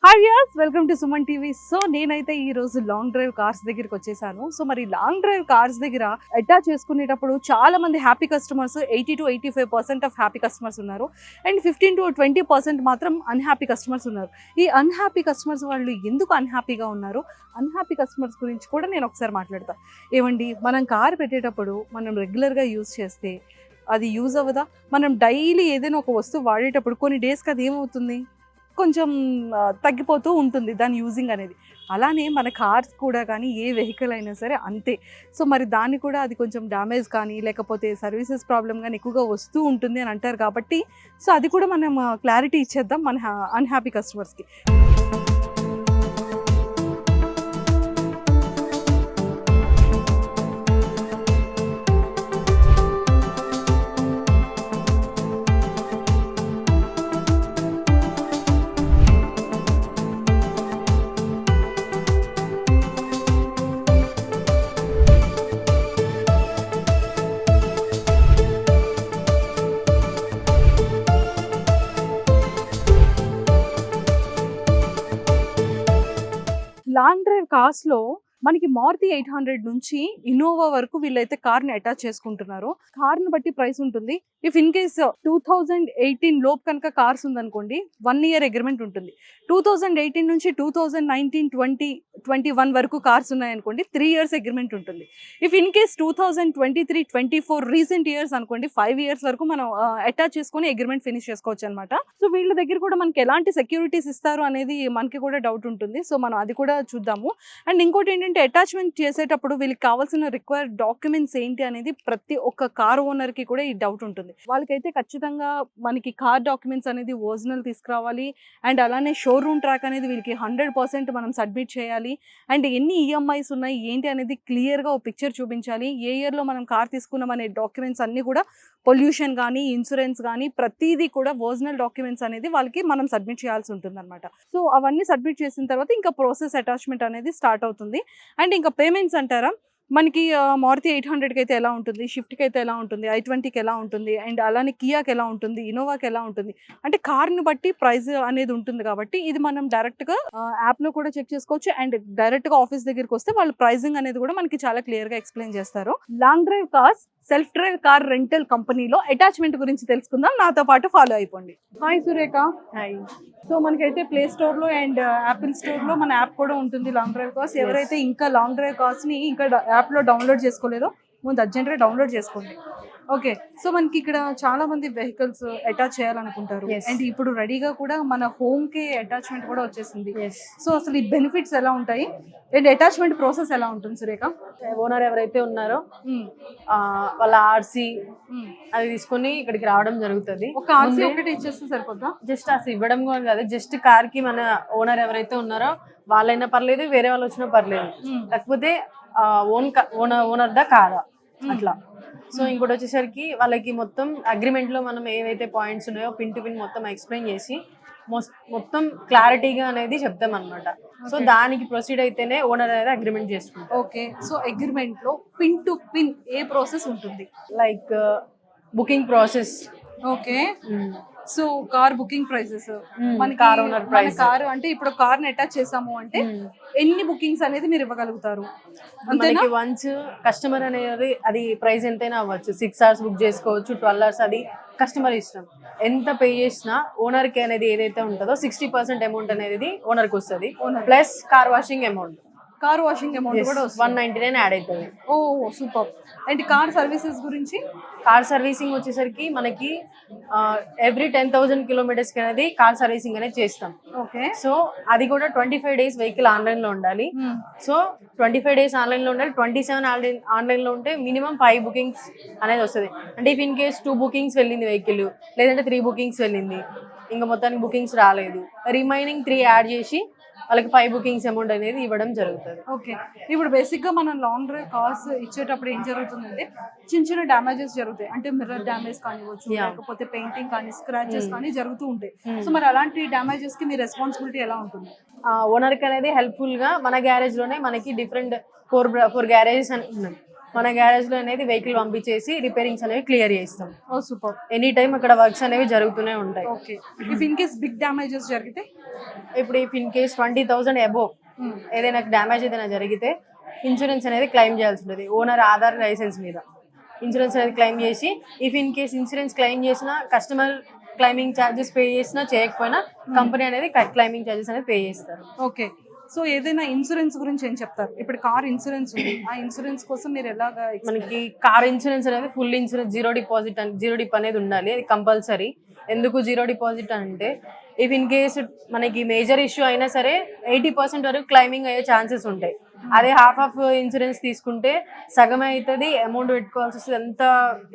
Hi viewers, welcome to Suman TV. So నేనైతే ఈ రోజు లాంగ్ డ్రైవ్ కార్స్ దగ్గరికి వచ్చేసాను. సో మరి లాంగ్ డ్రైవ్ కార్స్ దగ్గర అటాచ్ చేసుకునేటప్పుడు చాలా మంది happy customers, 80 to 85% of happy customers ఉన్నారు. అండ్ 15 to 20% మాత్రం అన్హ్యాపీ కస్టమర్స్ ఉన్నారు. ఈ అన్హ్యాపీ కస్టమర్స్ వాళ్ళు ఎందుకు అన్హ్యాపీగా ఉన్నారు, అన్హ్యాపీ కస్టమర్స్ గురించి కూడా నేను ఒకసారి మాట్లాడతాను. ఏమండి, మనం కార్ పెట్టేటప్పుడు మనం రెగ్యులర్గా యూజ్ చేస్తే అది యూజ్ అవ్వదా? మనం డైలీ ఏదైనా ఒక వస్తువు వాడేటప్పుడు కొన్ని డేస్కి అది ఏమవుతుంది, కొంచెం తగ్గిపోతూ ఉంటుంది దాని యూజింగ్ అనేది. అలానే మన కార్స్ కూడా కానీ ఏ వెహికల్ అయినా సరే అంతే. సో మరి దాన్ని కూడా అది కొంచెం డ్యామేజ్ కానీ లేకపోతే సర్వీసెస్ ప్రాబ్లం కానీ ఎక్కువగా వస్తూ ఉంటుంది అని అంటారు. కాబట్టి సో అది కూడా మనం క్లారిటీ ఇచ్చేద్దాం మన అన్హ్యాపీ కస్టమర్స్కి. లాంగ్ డ్రైవ్ కార్స్లో మనకి మారుతి 800 నుంచి ఇన్నోవా వరకు వీళ్ళైతే కార్ని అటాచ్ చేసుకుంటున్నారు. కార్ని బట్టి ప్రైస్ ఉంటుంది. ఇఫ్ ఇన్ కేస్ 2018 లోపు కనుక కార్స్ ఉందనుకోండి, 1 year అగ్రిమెంట్ ఉంటుంది. 2018 నుంచి 2019, 20, 21 వరకు కార్స్ ఉన్నాయనుకోండి, 3 years అగ్రిమెంట్ ఉంటుంది. If in case 2023, 24 recent years అనుకోండి, 5 years వరకు మనం అటాచ్ చేసుకొని అగ్రిమెంట్ ఫినిష్ చేసుకోవచ్చు అనమాట. సో వీళ్ళ దగ్గర కూడా మనకి ఎలాంటి సెక్యూరిటీస్ ఇస్తారు అనేది మనకి కూడా డౌట్ ఉంటుంది. సో మనం అది కూడా చూద్దాము. అండ్ ఇంకోటి ఏంటంటే, అటాచ్మెంట్ చేసేటప్పుడు వీళ్ళకి కావాల్సిన రిక్వైర్డ్ డాక్యుమెంట్స్ ఏంటి అనేది ప్రతి ఒక్క కార్ ఓనర్కి కూడా ఈ డౌట్ ఉంటుంది. వాళ్ళకైతే ఖచ్చితంగా మనకి కార్ డాక్యుమెంట్స్ అనేది ఒరిజినల్ తీసుకురావాలి. అండ్ అలానే షోరూమ్ ట్రాక్ అనేది వీళ్ళకి 100% మనం సబ్మిట్ చేయాలి. అండ్ ఎన్ని ఈఎంఐస్ ఉన్నాయి ఏంటి అనేది క్లియర్గా ఒక పిక్చర్ చూపించాలి. ఏ ఇయర్లో మనం కార్ తీసుకున్నాం అనే డాక్యుమెంట్స్ అన్నీ కూడా, పొల్యూషన్ కానీ ఇన్సూరెన్స్ కానీ ప్రతిదీ కూడా ఒరిజినల్ డాక్యుమెంట్స్ అనేది వాళ్ళకి మనం సబ్మిట్ చేయాల్సి ఉంటుంది అనమాట. సో అవన్నీ సబ్మిట్ చేసిన తర్వాత ఇంకా ప్రాసెస్ అటాచ్మెంట్ అనేది స్టార్ట్ అవుతుంది. అండ్ ఇంకా పేమెంట్స్ అంటారా, మనకి మారుతి 800కి అయితే ఎలా ఉంటుంది, షిఫ్ట్కి అయితే ఎలా ఉంటుంది, i20కి ఎలా ఉంటుంది, అండ్ అలానే కియాకి ఎలా ఉంటుంది, ఇన్నోవాకి ఎలా ఉంటుంది అంటే కార్ని బట్టి ప్రైస్ అనేది ఉంటుంది. కాబట్టి ఇది మనం డైరెక్ట్గా యాప్లో కూడా చెక్ చేసుకోవచ్చు. అండ్ డైరెక్ట్గా ఆఫీస్ దగ్గరికి వస్తే వాళ్ళు ప్రైజింగ్ అనేది కూడా మనకి చాలా క్లియర్గా ఎక్స్ప్లెయిన్ చేస్తారు. Long drive cars self drive car rental కంపెనీలో అటాచ్మెంట్ గురించి తెలుసుకుందాం. నాతో పాటు ఫాలో అయిపోండి. హాయ్ సురేఖ. హాయ్. సో మనకైతే ప్లే స్టోర్లో అండ్ యాపిల్ స్టోర్లో మన యాప్ కూడా ఉంటుంది లాంగ్ డ్రైవ్ కార్స్. ఎవరైతే ఇంకా లాంగ్ డ్రైవ్ కార్స్ని ఇంకా యాప్లో డౌన్లోడ్ చేసుకోలేదో ముందు అర్జెంట్గా డౌన్లోడ్ చేసుకోండి. ఓకే. సో మనకి ఇక్కడ చాలా మంది వెహికల్స్ అటాచ్ చేయాలనుకుంటారు. అండ్ ఇప్పుడు రెడీగా కూడా మన హోమ్కి అటాచ్మెంట్ కూడా వచ్చేసింది. సో అసలు ఈ బెనిఫిట్స్ ఎలా ఉంటాయి అండ్ అటాచ్మెంట్ ప్రాసెస్ ఎలా ఉంటుంది సురేఖ? ఓనర్ ఎవరైతే ఉన్నారో వాళ్ళ ఆర్సీ అది తీసుకొని ఇక్కడికి రావడం జరుగుతుంది. ఒక ఆర్సీ ఒకటి ఇచ్చేస్తే సరిపోద్దా? జస్ట్ అసలు ఇవ్వడం కూడా కాదు, జస్ట్ కార్ కి మన ఓనర్ ఎవరైతే ఉన్నారో వాళ్ళైనా పర్లేదు, వేరే వాళ్ళు వచ్చినా పర్లేదు, లేకపోతే ఓనర్ దా కాదా అట్లా. సో ఇంకోటి వచ్చేసరికి వాళ్ళకి మొత్తం అగ్రిమెంట్ లో మనం ఏవైతే పాయింట్స్ ఉన్నాయో పిన్ టు పిన్ మొత్తం ఎక్స్ప్లెయిన్ చేసి మొత్తం క్లారిటీగా అనేది చెప్తాం అనమాట. సో దానికి ప్రొసీడ్ అయితేనే ఓనర్ అనేది అగ్రిమెంట్ చేసుకుంటాం. ఓకే. సో అగ్రిమెంట్ లో పిన్ టు పిన్ ఏ ప్రాసెస్ ఉంటుంది? Like booking process. Okay. So car booking prices, మన కార్ ఓనర్ ప్రైస్. కార్ అంటే ఇప్పుడు కార్ ని అటాచ్ చేసాము అంటే ఎన్ని బుకింగ్స్ అనేది మీరు ఇవ్వగలుగుతారు? మనకి వన్స్ కస్టమర్ అనేది అది ప్రైస్ ఎంతైనా అవ్వచ్చు. 6 hours బుక్ చేసుకోవచ్చు, 12 hours, అది కస్టమర్ ఇష్టం. ఎంత పే చేసినా ఓనర్ కి అనేది ఏదైతే ఉంటుందో 60% అమౌంట్ అనేది ఓనర్ కి వస్తుంది. Plus car washing amount, car washing amount కూడా 199 యాడ్ అవుతుంది. ఓ సూపర్. అండ్ కార్ సర్వీసెస్ గురించి? కార్ సర్వీసింగ్ వచ్చేసరికి మనకి ఎవ్రీ 10,000 kilometers కి అనేది కార్ సర్వీసింగ్ అనేది చేస్తాం. ఓకే. సో అది కూడా 25 days వెహికల్ ఆన్లైన్ లో ఉండాలి. సో 25 days ఆన్లైన్ లో ఉండాలి. 27 ఆన్లైన్ లో ఉంటే మినిమం 5 bookings అనేది వస్తుంది. అంటే ఇఫ్ ఇన్ కేస్ 2 bookings వెళ్ళింది వెహికల్, లేదంటే 3 bookings వెళ్ళింది, ఇంకా మొత్తానికి బుకింగ్స్ రాలేదు, రిమైనింగ్ 3 యాడ్ చేసి వాళ్ళకి 5 bookings అమౌంట్ అనేది ఇవ్వడం జరుగుతుంది. ఓకే. ఇప్పుడు బేసిక్గా మనం లాంగ్ డ్రైవ్ కార్స్ ఇచ్చేటప్పుడు ఏం జరుగుతుందంటే చిన్న చిన్న డ్యామేజెస్ జరుగుతాయి. అంటే మిర్రర్ డ్యామేజ్ కానివచ్చు, లేకపోతే పెయింటింగ్ కానీ స్క్రాచెస్ కానీ జరుగుతూ ఉంటాయి. సో మరి అలాంటి డ్యామేజెస్ కి మీ రెస్పాన్సిబిలిటీ ఎలా ఉంటుంది? ఓనర్ కి అనేది హెల్ప్ఫుల్ గా మన గ్యారేజ్ లోనే మనకి డిఫరెంట్ 4 గ్యారేజెస్ అని ఉన్నాయి. మన గ్యారేజ్ లో అనేది వెహికల్ పంపించేసి రిపేరింగ్స్ అనేవి క్లియర్ చేస్తాం. Oh super. ఎనీ టైం అక్కడ వర్క్స్ అనేవి జరుగుతూనే ఉంటాయి. Okay. If in case big damages జరిగితే ఇప్పుడు ఇఫ్ ఇన్ కేస్ 20,000 అబోవ్ ఏదైనా డ్యామేజ్ ఏదైనా జరిగితే ఇన్సూరెన్స్ అనేది క్లెయిమ్ చేయాల్సి ఉంటుంది. ఓనర్ ఆధార్ లైసెన్స్ మీద ఇన్సూరెన్స్ అనేది క్లెయిమ్ చేసి, if in case insurance claim చేసినా కస్టమర్ క్లైమింగ్ ఛార్జెస్ పే చేసినా చేయకపోయినా కంపెనీ అనేది క్లైమింగ్ ఛార్జెస్ అనేది పే చేస్తారు. ఓకే. సో ఏదైనా ఇన్సూరెన్స్ గురించి ఏం చెప్తారు? ఇప్పుడు కార్ ఇన్సూరెన్స్ ఉంది, ఆ ఇన్సూరెన్స్ కోసం మీరు ఎలాగా? మనకి కార్ ఇన్సూరెన్స్ అనేది ఫుల్ ఇన్సూరెన్స్, జీరో డిప్ అనేది ఉండాలి, అది కంపల్సరీ. ఎందుకు జీరో డిపాజిట్ అంటే ఇఫ్ ఇన్ కేస్ మనకి మేజర్ ఇష్యూ అయినా సరే 80% వరకు క్లైమింగ్ అయ్యే ఛాన్సెస్ ఉంటాయి. అదే హాఫ్ ఆఫ్ ఇన్సూరెన్స్ తీసుకుంటే సగం అవుతుంది, అమౌంట్ పెట్టుకోవాల్సి వస్తుంది, ఎంత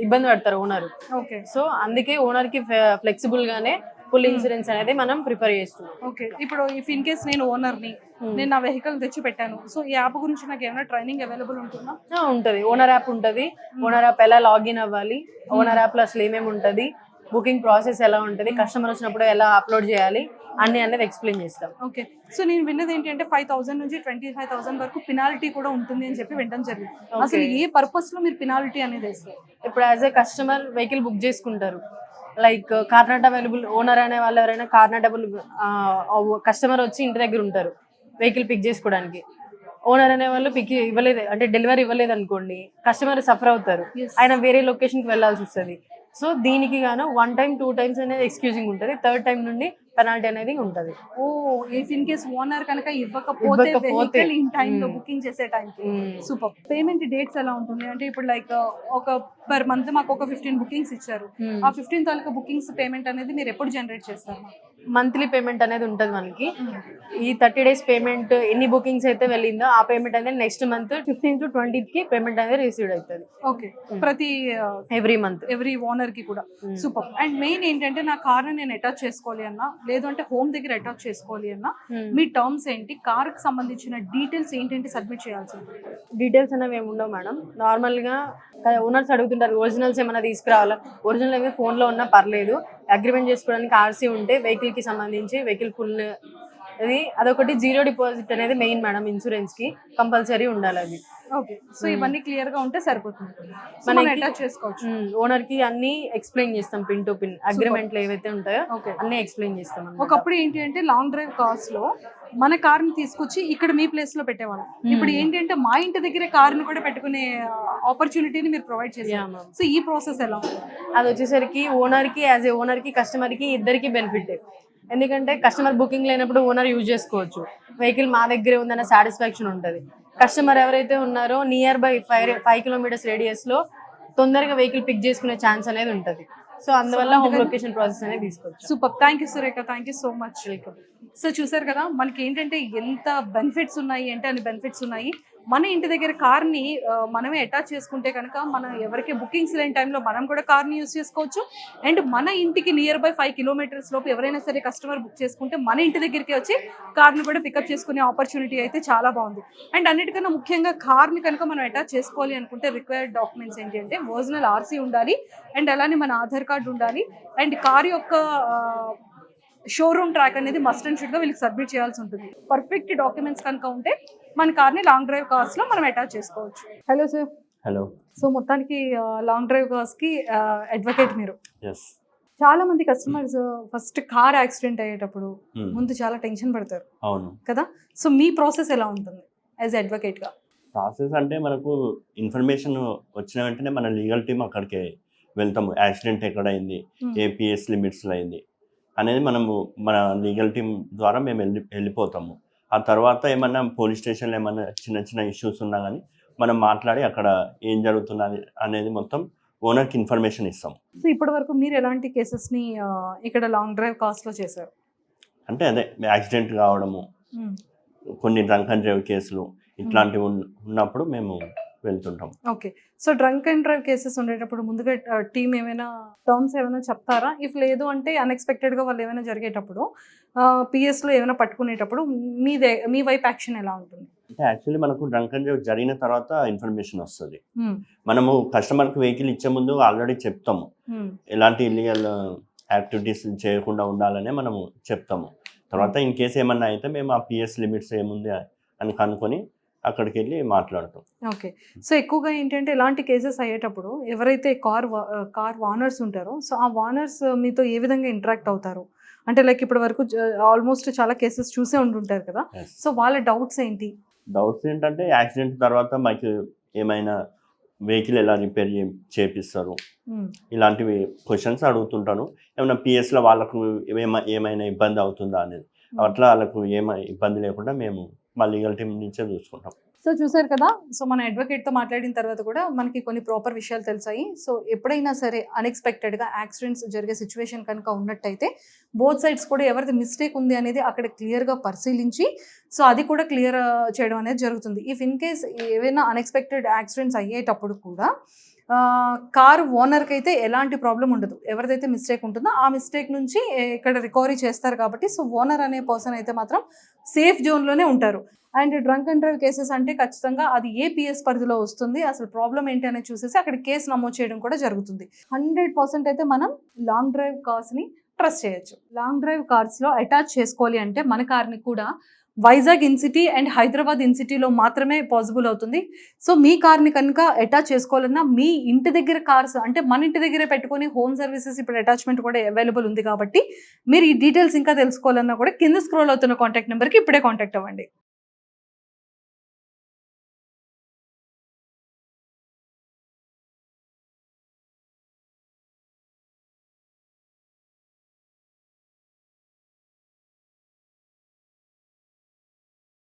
ఇబ్బంది పడతారు ఓనర్. ఓకే. సో అందుకే ఓనర్ కి ఫ్లెక్సిబుల్ గానే ఫుల్ ఇన్సూరెన్స్ అనేది మనం ప్రిఫర్ చేస్తున్నాం. ఓకే. ఇప్పుడు ఇఫ్ ఇన్ కేస్ నేను ఓనర్ని, నేను నా వెహికల్ తెచ్చి పెట్టాను, సో ఈ యాప్ గురించి నాకు ఏమైనా ట్రైనింగ్ అవైలబుల్ ఉంటుందా? ఉంటుంది, ఓనర్ యాప్ ఉంటుంది. ఓనర్ యాప్ ఎలా లాగిన్ అవ్వాలి, ఓనర్ యాప్ లో అసలు ఏమేమి ఉంటుంది, బుకింగ్ ప్రాసెస్ ఎలా ఉంటుంది, కస్టమర్ వచ్చినప్పుడు ఎలా అప్లోడ్ చేయాలి అన్ని అనేది ఎక్స్ప్లెయిన్ చేస్తాం. ఓకే. సో నేను విన్నది ఏంటి అంటే 5,000 నుంచి 25,000 వరకు పెనాల్టీ కూడా ఉంటుంది అని చెప్పి వినడం జరిగింది. అసలు ఏ పర్పస్ లో మీరు పెనాల్టీ అనేది వేస్తారు? ఇప్పుడు as a customer vehicle book చేసుకుంటారు, like car not available, owner అనే వాళ్ళు ఎవరైనా కార్ నాట్ అవైలబుల్, కస్టమర్ వచ్చి ఇంటి దగ్గర ఉంటారు వెహికల్ పిక్ చేసుకోవడానికి, ఓనర్ అనే వాళ్ళు పిక్ ఇవ్వలేదు అంటే డెలివరీ ఇవ్వలేదు అనుకోండి, కస్టమర్ సఫర్ అవుతారు, ఆయన వేరే లొకేషన్కి వెళ్ళాల్సి వస్తుంది. సో దీనికి గాను 1 time 2 times అనేది ఎక్స్క్యూజింగ్ ఉంటుంది, 3rd time నుండి పెనాల్టీ అనేది ఉంటుంది. ఓ, ఇఫ్ ఇన్ కేస్ ఓనర్ కనుక ఇవ్వకపోతే వెహికల్ ఇన్ టైం లో బుకింగ్ చేసే టైంకి. సూపర్. పేమెంట్ డేట్స్ ఎలా ఉంటుంది అంటే ఇప్పుడు లైక్ ఒక పర్ మంత్ మాకు ఒక 15 బుకింగ్స్ ఇచ్చారు, ఆ 15 తాలూకా బుకింగ్స్ పేమెంట్ అనేది మీరు ఎప్పుడు జనరేట్ చేస్తారు? మంత్లీ పేమెంట్ అనేది ఉంటుంది మనకి. ఈ 30 days పేమెంట్ ఎన్ని బుకింగ్స్ అయితే వెళ్ళిందో ఆ పేమెంట్ అనేది next month 15th to 20th కి పేమెంట్ అనేది రిసీవ్ అవుతుంది. ఓకే. ప్రతి ఎవ్రీ ఓనర్ కి కూడా. సూపర్. అండ్ మెయిన్ ఏంటంటే నా కార్ నేను అటాచ్ చేసుకోవాలి అన్నా, లేదు అంటే హోమ్ దగ్గర అటాచ్ చేసుకోవాలి అన్నా, మీ టర్మ్స్ ఏంటి, కార్ కి సంబంధించిన డీటెయిల్స్ ఏంటంటే సబ్మిట్ చేయాల్సి ఉంటుంది? డీటెయిల్స్ అనేవి ఏమి ఉండవు మేడం. నార్మల్ గా ఓనర్స్ అడుగుతుంటారు ఒరిజినల్స్ ఏమైనా తీసుకురావాలా, ఒరిజినల్ అయితే ఫోన్ లో ఉన్నా పర్లేదు, అగ్రిమెంట్ చేసుకోవడానికి ఆర్సీ ఉంటే వెహికల్ కి సంబంధించి వెహికల్ ఫుల్ అదొకటి. జీరో డిపాజిట్ అనేది మెయిన్ మేడం, ఇన్సూరెన్స్ కి కంపల్సరీ ఉండాలి అది. ఓకే. సో ఇవన్నీ క్లియర్ గా ఉంటే సరిపోతుంది, మనం అటాచ్ చేసుకోవచ్చు. ఓనర్ కి అన్ని ఎక్స్ప్లెయిన్ చేస్తాం, పిన్ టు పిన్ అగ్రిమెంట్ లో ఏవైతే ఉంటాయో అన్ని ఎక్స్ప్లెయిన్ చేస్తాం. ఒకప్పుడు ఏంటి అంటే లాంగ్ డ్రైవ్ కార్స్ లో మన కార్ ని తీసుకొచ్చి ఇక్కడ మీ ప్లేస్ లో పెట్టేవాళ్ళం. ఇప్పుడు ఏంటంటే మా ఇంటి దగ్గర కార్ ని కూడా పెట్టుకునే ఆపర్చునిటీని మీరు ప్రొవైడ్ చేయాలి. సో ఈ ప్రాసెస్ ఎలా? అది వచ్చేసరికి ఓనర్ కి, యాజ్ ఏ ఓనర్ కి కస్టమర్ కి ఇద్దరికి బెనిఫిట్. ఎందుకంటే కస్టమర్ బుకింగ్ లేనప్పుడు ఓనర్ యూజ్ చేసుకోవచ్చు, వెహికల్ మా దగ్గరే ఉందన్న సాటిస్ఫాక్షన్ ఉంటుంది. కస్టమర్ ఎవరైతే ఉన్నారో నియర్ బై 5 kilometers రేడియస్ లో తొందరగా వెహికల్ పిక్ చేసుకునే ఛాన్స్ అనేది ఉంటుంది. సో అందువల్ల హోమ్ లొకేషన్ ప్రాసెస్ అనేది తీసుకోవచ్చు. Super. Thank you Surekha, thank you so much. Welcome. So చూసారు కదా మనకి ఏంటంటే ఎంత బెనిఫిట్స్ ఉన్నాయి అంటే అన్ని బెనిఫిట్స్ ఉన్నాయి. మన ఇంటి దగ్గర కార్ని మనమే అటాచ్ చేసుకుంటే కనుక మనం ఎవరికి బుకింగ్స్ లేని టైంలో మనం కూడా కార్ని యూజ్ చేసుకోవచ్చు. అండ్ మన ఇంటికి నియర్ బై 5 kilometers లోపు ఎవరైనా సరే కస్టమర్ బుక్ చేసుకుంటే మన ఇంటి దగ్గరికి వచ్చి కార్ని కూడా పికప్ చేసుకునే ఆపర్చునిటీ అయితే చాలా బాగుంది. అండ్ అన్నిటికన్నా ముఖ్యంగా కార్ని కనుక మనం అటాచ్ చేసుకోవాలి అనుకుంటే రిక్వైర్డ్ డాక్యుమెంట్స్ ఏంటి అంటే ఒరిజినల్ ఆర్సీ ఉండాలి, అండ్ అలానే మన ఆధార్ కార్డు ఉండాలి, అండ్ కార్ యొక్క షోరూమ్ ట్రాక్ అనేది మస్ట్ అండ్ షుడ్ గా వీళ్ళకి సబ్మిట్ చేయాల్సి ఉంటుంది. పర్ఫెక్ట్ డాక్యుమెంట్స్ కనుక ఉంటే మన కార్ని లాంగ్ డ్రైవ్ కార్స్ లో మనం అటాచ్ చేసుకోవచ్చు. Hello sir. హలో. సో మొత్తానికి లాంగ్ డ్రైవ్ కార్స్ కి అడ్వకేట్ మీరు. yes. చాలా మంది కస్టమర్స్ ఫస్ట్ కార్ యాక్సిడెంట్ అయ్యేటప్పుడు ముందు చాలా టెన్షన్ పడతారు. అవును కదా. సో మీ ప్రాసెస్ ఎలా ఉంటుంది యాజ్ అడ్వకేట్ గా? ప్రాసెస్ అంటే మనకు ఇన్ఫర్మేషన్ వచ్చిన వెంటనే మన లీగల్ టీమ్ అక్కడికి వెళ్తాము. యాక్సిడెంట్ ఎక్కడైంది, ఏపీఎస్ లిమిట్స్లో అయింది అనేది మనము మన లీగల్ టీం ద్వారా మేము వెళ్ళిపోతాము. ఆ తర్వాత ఏమన్నా పోలీస్ స్టేషన్లో ఏమన్నా చిన్న చిన్న ఇష్యూస్ ఉన్నా కానీ మనం మాట్లాడి అక్కడ ఏం జరుగుతున్నది అనేది మొత్తం ఓనర్కి ఇన్ఫర్మేషన్ ఇస్తాం. సో ఇప్పటి వరకు మీరు ఎలాంటి కేసెస్ని ఇక్కడ లాంగ్ డ్రైవ్ కార్స్లో చేశారు? అంటే అదే యాక్సిడెంట్ కావడము, కొన్ని డ్రంక్ అండ్ డ్రైవ్ కేసులు ఇట్లాంటివి ఉన్నప్పుడు మేము వెళ్తుంటాం. Okay. So drunk and drive cases ఉండేటప్పుడు ముందుగా టీమ్ ఏమైనా టర్మ్స్ ఏమైనా చెప్తారా? ఇఫ్ లేదు అంటే అన్ఎక్స్పెక్టెడ్గా వాళ్ళు ఏమైనా జరిగేటప్పుడు పిఎస్లో ఏమైనా పట్టుకునేటప్పుడు మీ వైపు యాక్షన్ ఎలా ఉంటుంది? అంటే యాక్చువల్లీ మనకు డ్రంక్ అండ్ డ్రైవ్ జరిగిన తర్వాత ఇన్ఫర్మేషన్ వస్తుంది. మనము కస్టమర్కి వెహికల్ ఇచ్చే ముందు ఆల్రెడీ చెప్తాము, ఎలాంటి ఇల్లీగల్ యాక్టివిటీస్ చేయకుండా ఉండాలనే మనము చెప్తాము. తర్వాత ఇన్ కేసు ఏమన్నా అయితే మేము ఆ పిఎస్ లిమిట్స్ ఏముంది అని కనుక్కొని అక్కడికి వెళ్ళి మాట్లాడతాం. ఓకే. సో ఎక్కువగా ఏంటంటే ఇలాంటి కేసెస్ అయ్యేటప్పుడు ఎవరైతే కార్ ఓనర్స్ ఉంటారో సో ఆ ఓనర్స్ మీతో ఏ విధంగా ఇంటరాక్ట్ అవుతారు? అంటే లైక్ ఇప్పటి వరకు ఆల్మోస్ట్ చాలా కేసెస్ చూసే ఉంటుంటారు కదా, Yes. సో వాళ్ళ డౌట్స్ ఏంటి? డౌట్స్ ఏంటంటే యాక్సిడెంట్ తర్వాత మాకు ఏమైనా వెహికల్ ఎలా రిపేర్ చేపిస్తారు, ఇలాంటివి క్వశ్చన్స్ అడుగుతుంటాను. ఏమైనా పిఎస్లో వాళ్ళకు ఏమైనా ఇబ్బంది అవుతుందా అనేది, అట్లా వాళ్ళకు ఏమైనా ఇబ్బంది లేకుండా మేము మా లీగల్ టీం నుంచే చూసుకుంటాం. సో చూసారు కదా, సో మన అడ్వకేట్తో మాట్లాడిన తర్వాత కూడా మనకి కొన్ని ప్రాపర్ విషయాలు తెలిసాయి. సో ఎప్పుడైనా సరే అన్ఎక్స్పెక్టెడ్గా యాక్సిడెంట్స్ జరిగే సిచ్యువేషన్ కనుక ఉన్నట్టయితే బోత్ సైడ్స్ కూడా ఎవరిది మిస్టేక్ ఉంది అనేది అక్కడ క్లియర్గా పరిశీలించి సో అది కూడా క్లియర్ చేయడం అనేది జరుగుతుంది. ఇఫ్ ఇన్ కేస్ ఏవైనా అన్ఎక్స్పెక్టెడ్ యాక్సిడెంట్స్ అయ్యేటప్పుడు కూడా కారు ఓనర్కి అయితే ఎలాంటి ప్రాబ్లం ఉండదు. ఎవరిదైతే మిస్టేక్ ఉంటుందో ఆ మిస్టేక్ నుంచి ఇక్కడ రికవరీ చేస్తారు కాబట్టి సో ఓనర్ అనే పర్సన్ అయితే మాత్రం సేఫ్ జోన్లోనే ఉంటారు. And drunk and drive cases అంటే ఖచ్చితంగా అది ఏ పిఎస్ పరిధిలో వస్తుంది, అసలు ప్రాబ్లం ఏంటి అనేది చూసేసి అక్కడ కేసు నమోదు చేయడం కూడా జరుగుతుంది. 100% అయితే మనం లాంగ్ డ్రైవ్ కార్స్ని ట్రస్ట్ చేయొచ్చు. లాంగ్ డ్రైవ్ కార్స్లో అటాచ్ చేసుకోవాలి అంటే మన కార్ని కూడా వైజాగ్ ఇన్సిటీ అండ్ హైదరాబాద్ ఇన్సిటీలో మాత్రమే పాసిబుల్ అవుతుంది. సో మీ కార్ని కనుక అటాచ్ చేసుకోవాలన్నా మీ ఇంటి దగ్గర కార్స్ అంటే మన ఇంటి దగ్గరే పెట్టుకొని హోమ్ సర్వీసెస్ ఇప్పుడు అటాచ్మెంట్ కూడా అవైలబుల్ ఉంది కాబట్టి మీరు ఈ డీటెయిల్స్ ఇంకా తెలుసుకోవాలన్నా కూడా కింద స్క్రోల్ అవుతున్న కాంటాక్ట్ నెంబర్కి ఇప్పుడే కాంటాక్ట్ అవ్వండి.